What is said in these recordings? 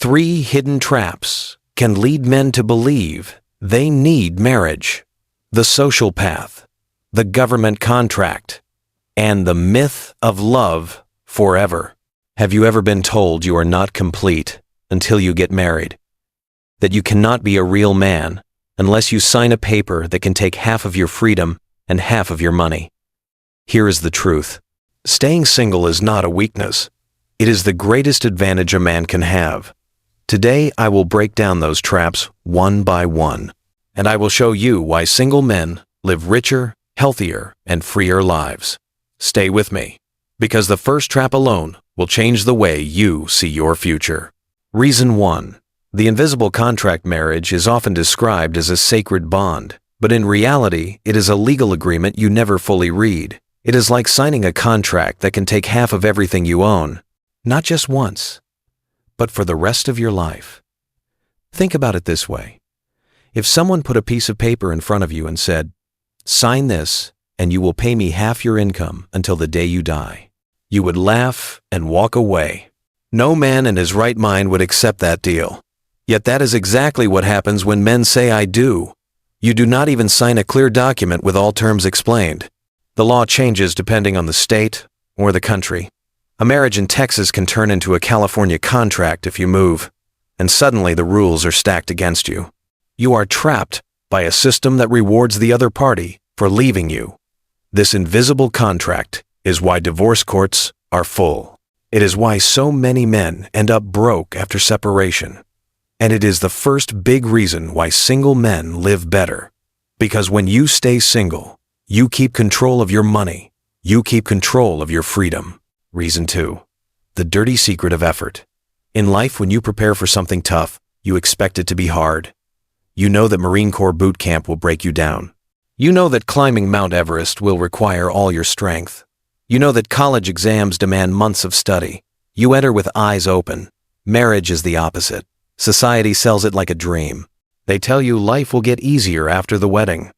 3 hidden traps can lead men to believe they need marriage: the social path, the government contract, and the myth of love forever. Have you ever been told you are not complete until you get married? That you cannot be a real man unless you sign a paper that can take half of your freedom and half of your money? Here is the truth. Staying single is not a weakness. It is the greatest advantage a man can have. Today, I will break down those traps one by one, and I will show you why single men live richer, healthier, and freer lives. Stay with me, because the first trap alone will change the way you see your future. Reason 1. The invisible contract marriage is often described as a sacred bond, but in reality, it is a legal agreement you never fully read. It is like signing a contract that can take half of everything you own, not just once, but for the rest of your life. Think about it this way. If someone put a piece of paper in front of you and said, "Sign this, and you will pay me half your income until the day you die," you would laugh and walk away. No man in his right mind would accept that deal. Yet that is exactly what happens when men say "I do." You do not even sign a clear document with all terms explained. The law changes depending on the state or the country. A marriage in Texas can turn into a California contract if you move, and suddenly the rules are stacked against you. You are trapped by a system that rewards the other party for leaving you. This invisible contract is why divorce courts are full. It is why so many men end up broke after separation. And it is the first big reason why single men live better. Because when you stay single, you keep control of your money. You keep control of your freedom. Reason 2. The dirty secret of effort. In life, when you prepare for something tough, you expect it to be hard. You know that Marine Corps boot camp will break you down. You know that climbing Mount Everest will require all your strength. You know that college exams demand months of study. You enter with eyes open. Marriage is the opposite. Society sells it like a dream. They tell you life will get easier after the wedding.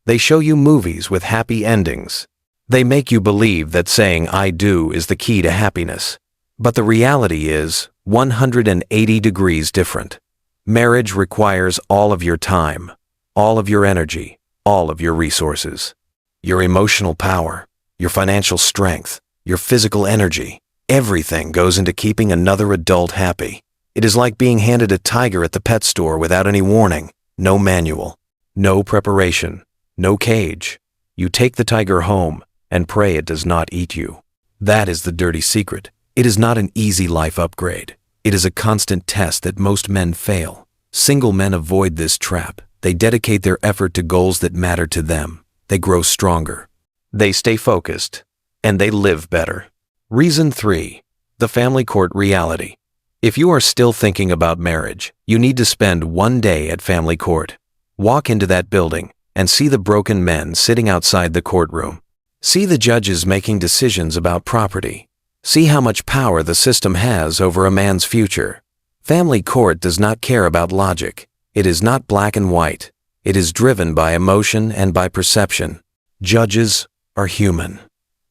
They show you movies with happy endings. They make you believe that saying "I do" is the key to happiness. But the reality is 180 degrees different. Marriage requires all of your time, all of your energy, all of your resources. Your emotional power, your financial strength, your physical energy, everything goes into keeping another adult happy. It is like being handed a tiger at the pet store without any warning, no manual, no preparation, no cage. You take the tiger home and pray it does not eat you. That is the dirty secret. It is not an easy life upgrade. It is a constant test that most men fail. Single men avoid this trap. They dedicate their effort to goals that matter to them. They grow stronger. They stay focused. And they live better. Reason 3. The family court reality. If you are still thinking about marriage, you need to spend one day at family court. Walk into that building and see the broken men sitting outside the courtroom. See the judges making decisions about property. See how much power the system has over a man's future. Family court does not care about logic. It is not black and white. It is driven by emotion and by perception. Judges are human,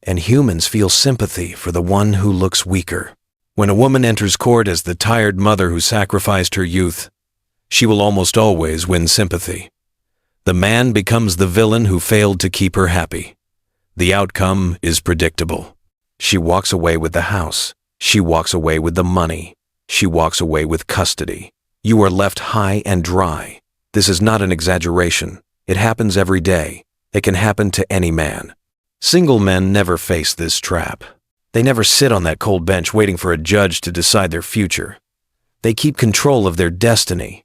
and humans feel sympathy for the one who looks weaker. When a woman enters court as the tired mother who sacrificed her youth, she will almost always win sympathy. The man becomes the villain who failed to keep her happy. The outcome is predictable. She walks away with the house. She walks away with the money. She walks away with custody. You are left high and dry. This is not an exaggeration. It happens every day. It can happen to any man. Single men never face this trap. They never sit on that cold bench waiting for a judge to decide their future. They keep control of their destiny.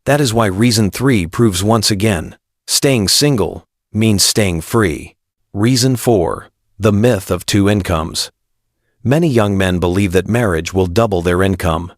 That is why reason 3 proves once again, staying single means staying free. Reason 4. The myth of 2 incomes. Many young men believe that marriage will double their income.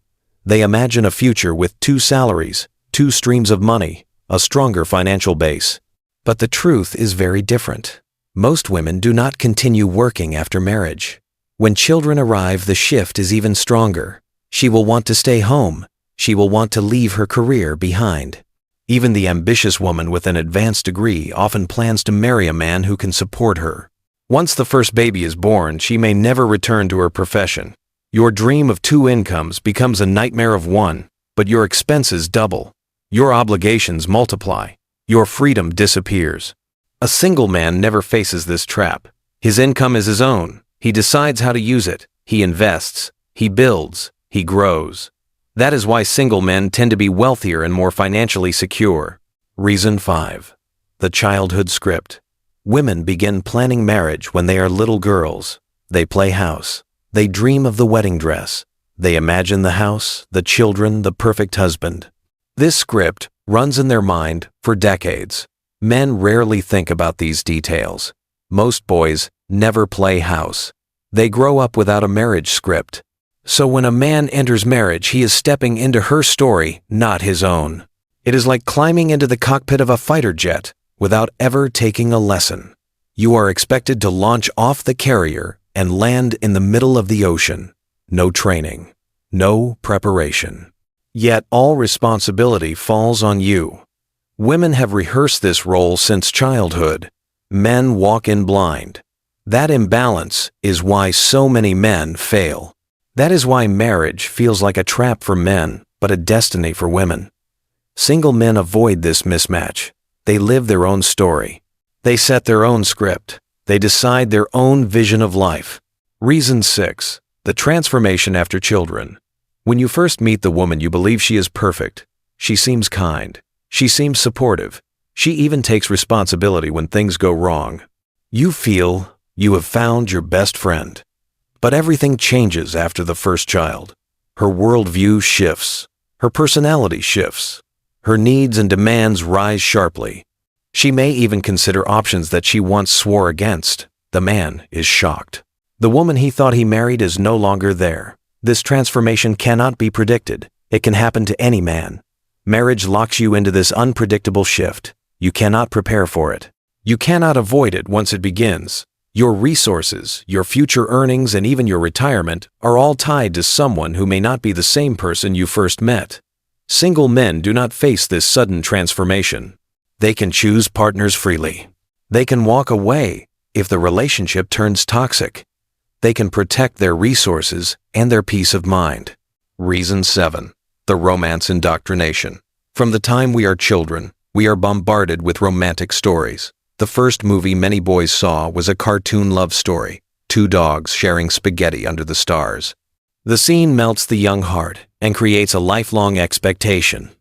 They imagine a future with 2 salaries, 2 streams of money, a stronger financial base. But the truth is very different. Most women do not continue working after marriage. When children arrive, the shift is even stronger. She will want to stay home. She will want to leave her career behind. Even the ambitious woman with an advanced degree often plans to marry a man who can support her. Once the first baby is born, she may never return to her profession. Your dream of 2 incomes becomes a nightmare of 1. but your expenses double. Your obligations multiply. Your freedom disappears. A single man never faces this trap. His income is his own. He decides how to use it. He invests. He builds. He grows. That is why single men tend to be wealthier and more financially secure. Reason 5. The childhood script. Women begin planning marriage when they are little girls. They play house. They dream of the wedding dress. They imagine the house, the children, the perfect husband. This script runs in their mind for decades. Men rarely think about these details. Most boys never play house. They grow up without a marriage script. So when a man enters marriage, he is stepping into her story, not his own. It is like climbing into the cockpit of a fighter jet without ever taking a lesson. You are expected to launch off the carrier and land in the middle of the ocean. No training, no preparation. Yet all responsibility falls on you. Women have rehearsed this role since childhood. Men walk in blind. That imbalance is why so many men fail. That is why marriage feels like a trap for men, but a destiny for women. Single men avoid this mismatch. They live their own story. They set their own script. They decide their own vision of life. Reason 6. The transformation after children. When you first meet the woman, you believe she is perfect. She seems kind. She seems supportive. She even takes responsibility when things go wrong. You feel you have found your best friend. But everything changes after the first child. Her worldview shifts. Her personality shifts. Her needs and demands rise sharply. She may even consider options that she once swore against. The man is shocked. The woman he thought he married is no longer there. This transformation cannot be predicted. It can happen to any man. Marriage locks you into this unpredictable shift. You cannot prepare for it. You cannot avoid it once it begins. Your resources, your future earnings, and even your retirement are all tied to someone who may not be the same person you first met. Single men do not face this sudden transformation. They can choose partners freely. They can walk away if the relationship turns toxic. They can protect their resources and their peace of mind. Reason 7. The romance indoctrination. From the time we are children, we are bombarded with romantic stories. The first movie many boys saw was a cartoon love story, 2 dogs sharing spaghetti under the stars. The scene melts the young heart and creates a lifelong expectation.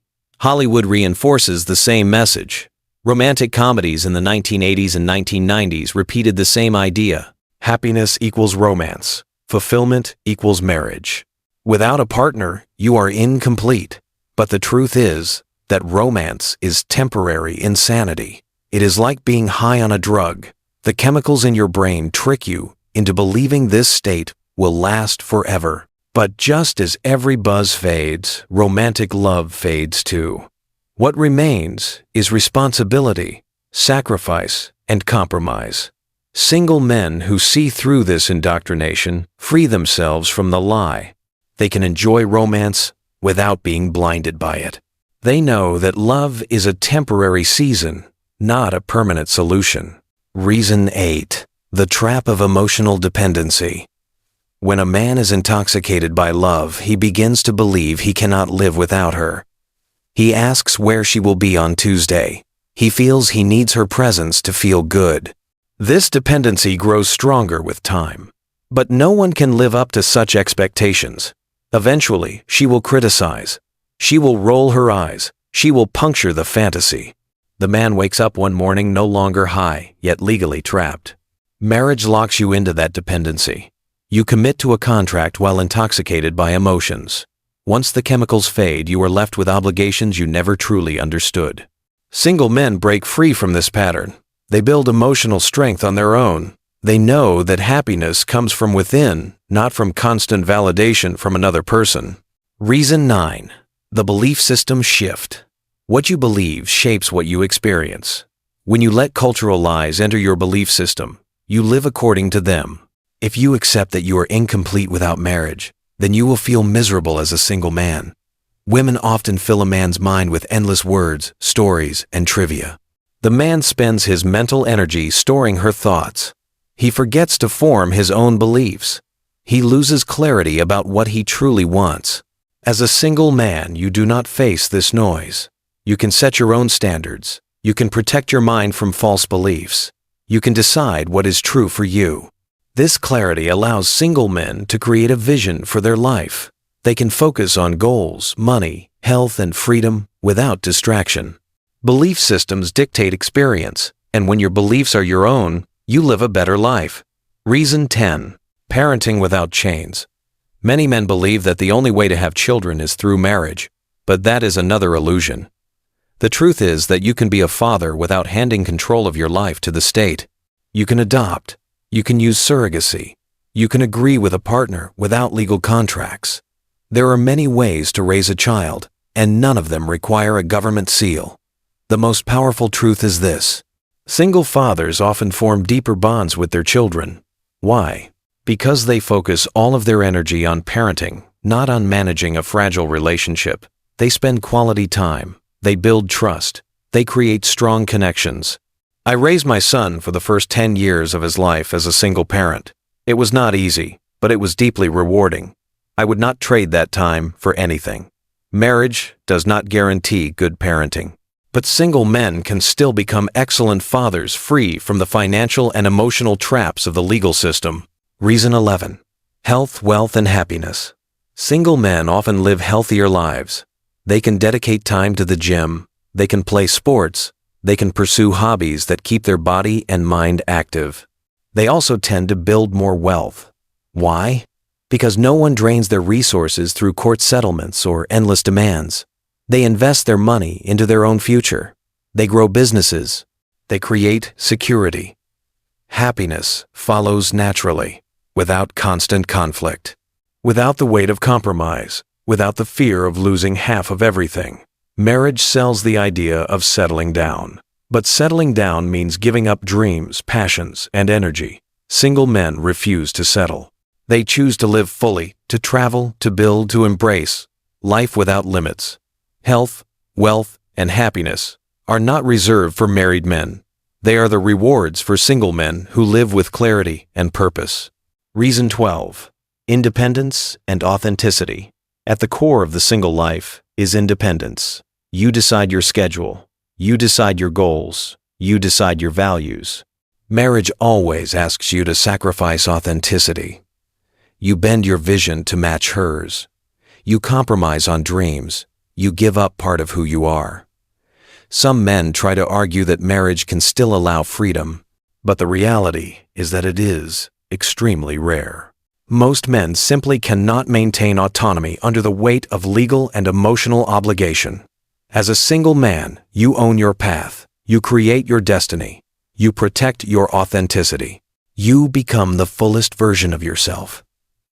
Hollywood reinforces the same message. Romantic comedies in the 1980s and 1990s repeated the same idea. Happiness equals romance. Fulfillment equals marriage. Without a partner, you are incomplete. But the truth is that romance is temporary insanity. It is like being high on a drug. The chemicals in your brain trick you into believing this state will last forever. But just as every buzz fades, romantic love fades too. What remains is responsibility, sacrifice, and compromise. Single men who see through this indoctrination free themselves from the lie. They can enjoy romance without being blinded by it. They know that love is a temporary season, not a permanent solution. Reason 8. The trap of emotional dependency. When a man is intoxicated by love, he begins to believe he cannot live without her. He asks where she will be on Tuesday. He feels he needs her presence to feel good. This dependency grows stronger with time. But no one can live up to such expectations. Eventually, she will criticize. She will roll her eyes. She will puncture the fantasy. The man wakes up one morning no longer high, yet legally trapped. Marriage locks you into that dependency. You commit to a contract while intoxicated by emotions. Once the chemicals fade, you are left with obligations you never truly understood. Single men break free from this pattern. They build emotional strength on their own. They know that happiness comes from within, not from constant validation from another person. Reason 9. The belief system shift. What you believe shapes what you experience. When you let cultural lies enter your belief system, you live according to them. If you accept that you are incomplete without marriage, then you will feel miserable as a single man. Women often fill a man's mind with endless words, stories, and trivia. The man spends his mental energy storing her thoughts. He forgets to form his own beliefs. He loses clarity about what he truly wants. As a single man, you do not face this noise. You can set your own standards. You can protect your mind from false beliefs. You can decide what is true for you. This clarity allows single men to create a vision for their life. They can focus on goals, money, health, and freedom without distraction. Belief systems dictate experience, and when your beliefs are your own, you live a better life. Reason 10. Parenting without chains. Many men believe that the only way to have children is through marriage, but that is another illusion. The truth is that you can be a father without handing control of your life to the state. You can adopt. You can use surrogacy. You can agree with a partner without legal contracts. There are many ways to raise a child, and none of them require a government seal. The most powerful truth is this: single fathers often form deeper bonds with their children. Why? Because they focus all of their energy on parenting, not on managing a fragile relationship. They spend quality time. They build trust. They create strong connections. I raised my son for the first 10 years of his life as a single parent. It was not easy, but it was deeply rewarding. I would not trade that time for anything. Marriage does not guarantee good parenting, but single men can still become excellent fathers free from the financial and emotional traps of the legal system. Reason 11. Health, wealth, and happiness. Single men often live healthier lives. They can dedicate time to the gym. They can play sports. They can pursue hobbies that keep their body and mind active. They also tend to build more wealth. Why? Because no one drains their resources through court settlements or endless demands. They invest their money into their own future. They grow businesses. They create security. Happiness follows naturally, without constant conflict, without the weight of compromise, without the fear of losing half of everything. Marriage sells the idea of settling down. But settling down means giving up dreams, passions, and energy. Single men refuse to settle. They choose to live fully, to travel, to build, to embrace life without limits. Health, wealth, and happiness are not reserved for married men. They are the rewards for single men who live with clarity and purpose. Reason 12. Independence and authenticity. At the core of the single life is independence. You decide your schedule. You decide your goals. You decide your values. Marriage always asks you to sacrifice authenticity. You bend your vision to match hers. You compromise on dreams. You give up part of who you are. Some men try to argue that marriage can still allow freedom, but the reality is that it is extremely rare. Most men simply cannot maintain autonomy under the weight of legal and emotional obligation. As a single man, you own your path. You create your destiny. You protect your authenticity. You become the fullest version of yourself.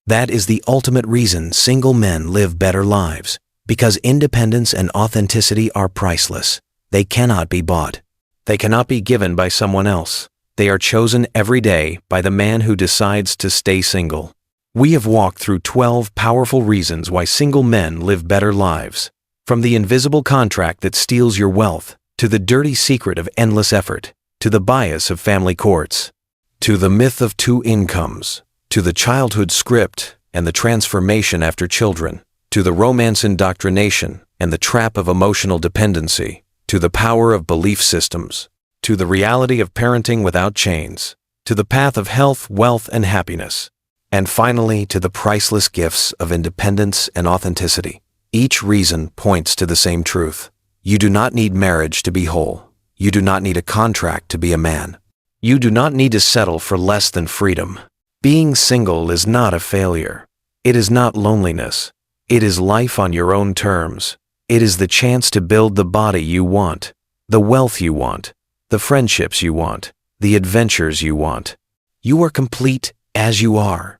That is the ultimate reason single men live better lives, because independence and authenticity are priceless. They cannot be bought. They cannot be given by someone else. They are chosen every day by the man who decides to stay single. We have walked through 12 powerful reasons why single men live better lives. From the invisible contract that steals your wealth, to the dirty secret of endless effort, to the bias of family courts, to the myth of two incomes, to the childhood script and the transformation after children, to the romance indoctrination and the trap of emotional dependency, to the power of belief systems, to the reality of parenting without chains, to the path of health, wealth, and happiness, and finally to the priceless gifts of independence and authenticity. Each reason points to the same truth. You do not need marriage to be whole. You do not need a contract to be a man. You do not need to settle for less than freedom. Being single is not a failure. It is not loneliness. It is life on your own terms. It is the chance to build the body you want, the wealth you want, the friendships you want, the adventures you want. You are complete as you are.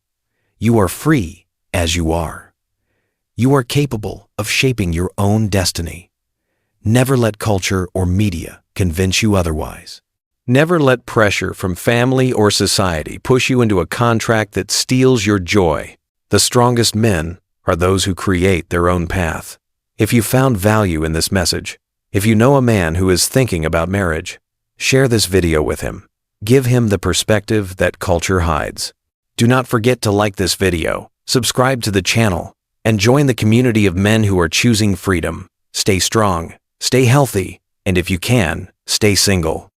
You are free as you are. You are capable of shaping your own destiny. Never let culture or media convince you otherwise. Never let pressure from family or society push you into a contract that steals your joy. The strongest men are those who create their own path. If you found value in this message, if you know a man who is thinking about marriage, share this video with him. Give him the perspective that culture hides. Do not forget to like this video, subscribe to the channel, and join the community of men who are choosing freedom. Stay strong, stay healthy, and if you can, stay single.